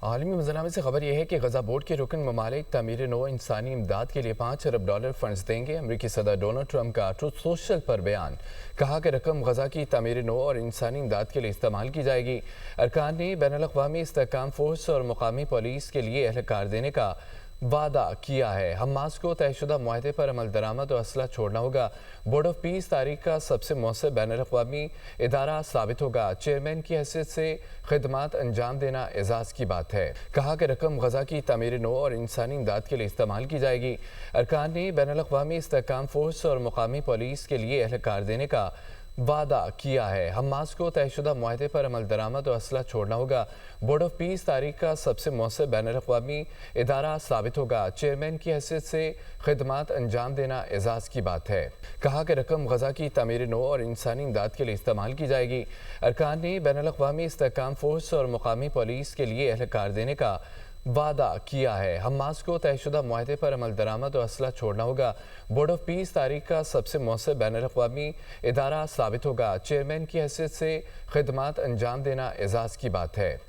عالمی منظرنامے سے خبر یہ ہے کہ غزہ بورڈ کے رکن ممالک تعمیر نو انسانی امداد کے لیے $5 ارب فنڈز دیں گے۔ امریکی صدر ڈونلڈ ٹرمپ کا ٹروتھ سوشل پر بیان، کہا کہ رقم غزہ کی تعمیر نو اور انسانی امداد کے لیے استعمال کی جائے گی۔ ارکان نے بین الاقوامی استحکام فورس اور مقامی پولیس کے لیے اہلکار دینے کا وعدہ کیا ہے۔ حماس کو طے شدہ معاہدے پر عمل درآمد اور اسلحہ چھوڑنا ہوگا۔ بورڈ آف پیس تاریخ کا سب سے مؤثر بین الاقوامی ادارہ ثابت ہوگا۔ چیئرمین کی حیثیت سے خدمات انجام دینا اعزاز کی بات ہے۔ کہا کہ رقم غزہ کی تعمیر نو اور انسانی امداد کے لیے استعمال کی جائے گی۔ ارکان نے بین الاقوامی استحکام فورس اور مقامی پولیس کے لیے اہلکار دینے کا وعدہ کیا ہے۔ حماس کو طے شدہ معاہدے پر عمل درآمد اور اسلحہ چھوڑنا ہوگا۔ بورڈ آف پیس تاریخ کا سب سے مؤثر بین الاقوامی ادارہ ثابت ہوگا۔ چیئرمین کی حیثیت سے خدمات انجام دینا اعزاز کی بات ہے۔ کہا کہ رقم غزہ کی تعمیر نو اور انسانی امداد کے لیے استعمال کی جائے گی۔ ارکان نے بین الاقوامی استحکام فورس اور مقامی پولیس کے لیے اہلکار دینے کا وعدہ کیا ہے۔ حماس کو طے شدہ معاہدے پر عمل درآمد اور اسلحہ چھوڑنا ہوگا۔ بورڈ آف پیس تاریخ کا سب سے مؤثر بین الاقوامی ادارہ ثابت ہوگا۔ چیئرمین کی حیثیت سے خدمات انجام دینا اعزاز کی بات ہے۔